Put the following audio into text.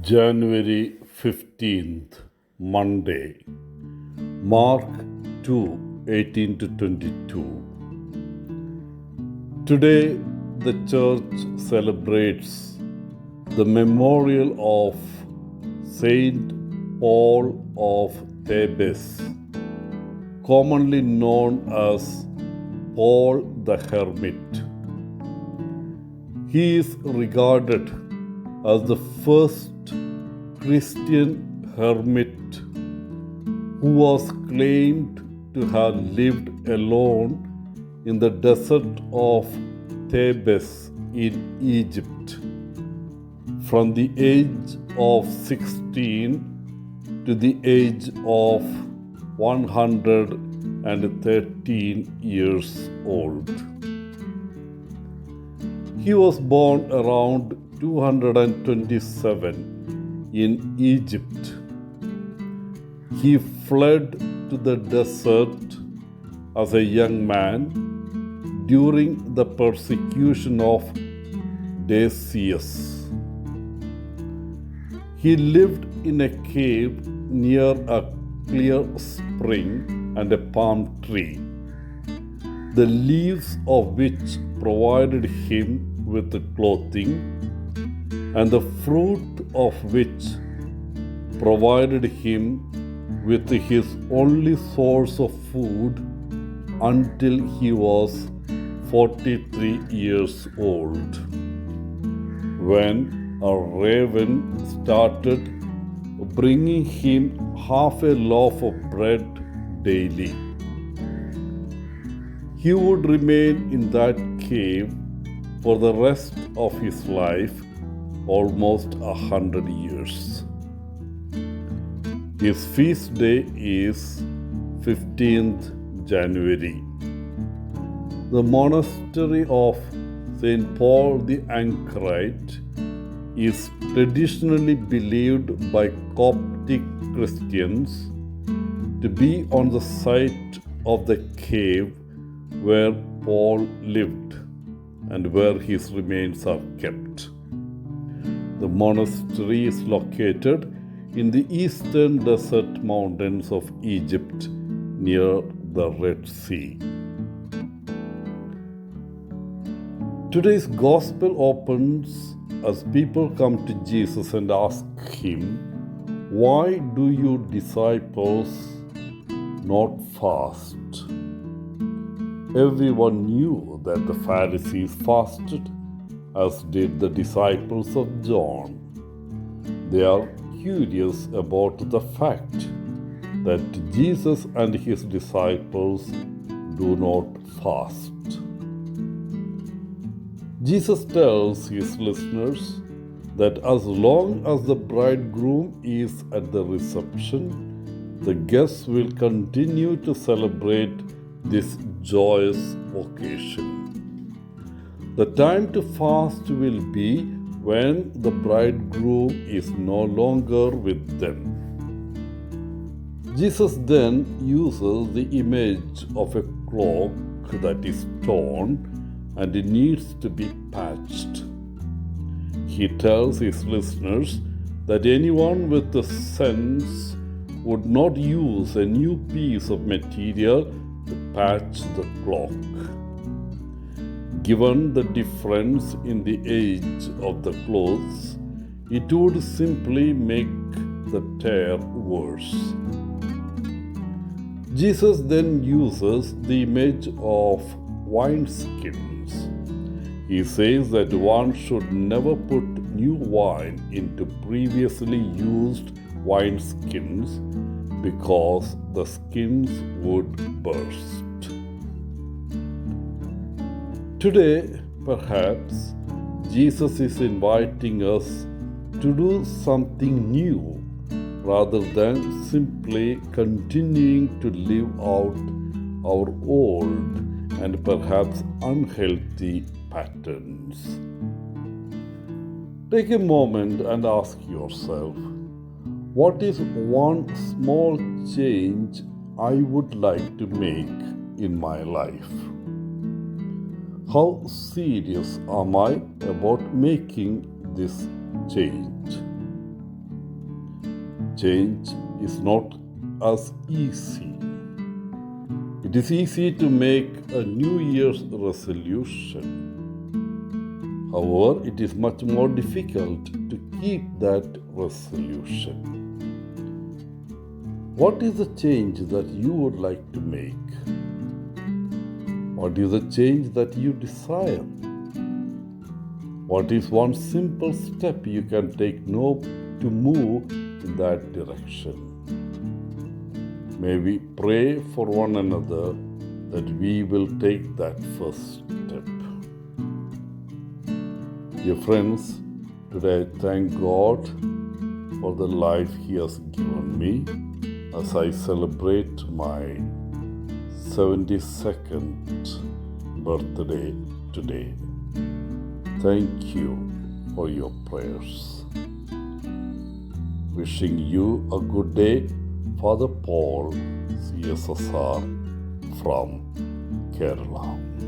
January 15th, Monday, Mark 2:18 to 22. Today, the church celebrates the memorial of Saint Paul of Thebes, commonly known as Paul the Hermit. He is regarded as the first Christian hermit who was claimed to have lived alone in the desert of Thebes in Egypt from the age of 16 to the age of 113 years old. He was born around 227 in Egypt. He fled to the desert as a young man during the persecution of Decius. He lived in a cave near a clear spring and a palm tree, the leaves of which provided him with clothing, and the fruit of which provided him with his only source of food until he was 43 years old, when a raven started bringing him half a loaf of bread daily. He would remain in that cave for the rest of his life, almost 100 years. His feast day is 15th January. The monastery of St. Paul the Anchorite is traditionally believed by Coptic Christians to be on the site of the cave where Paul lived and where his remains are kept. The monastery is located in the eastern desert mountains of Egypt near the Red Sea. Today's gospel opens as people come to Jesus and ask him, "Why do you disciples not fast?" Everyone knew that the Pharisees fasted, as did the disciples of John. They are curious about the fact that Jesus and his disciples do not fast. Jesus tells his listeners that as long as the bridegroom is at the reception, the guests will continue to celebrate this joyous occasion. The time to fast will be when the bridegroom is no longer with them. Jesus then uses the image of a cloak that is torn and it needs to be patched. He tells his listeners that anyone with the sense would not use a new piece of material to patch the cloak. Given the difference in the age of the clothes, it would simply make the tear worse. Jesus then uses the image of wineskins. He says that one should never put new wine into previously used wineskins because the skins would burst. Today, perhaps, Jesus is inviting us to do something new rather than simply continuing to live out our old and perhaps unhealthy patterns. Take a moment and ask yourself, what is one small change I would like to make in my life? How serious am I about making this change? Change is not as easy. It is easy to make a New Year's resolution. However, it is much more difficult to keep that resolution. What is the change that you would like to make? What is the change that you desire? What is one simple step you can take now to move in that direction? May we pray for one another that we will take that first step. Dear friends, today I thank God for the life He has given me as I celebrate my 72nd birthday today. Thank you for your prayers. Wishing you a good day, Father Paul, CSSR from Kerala.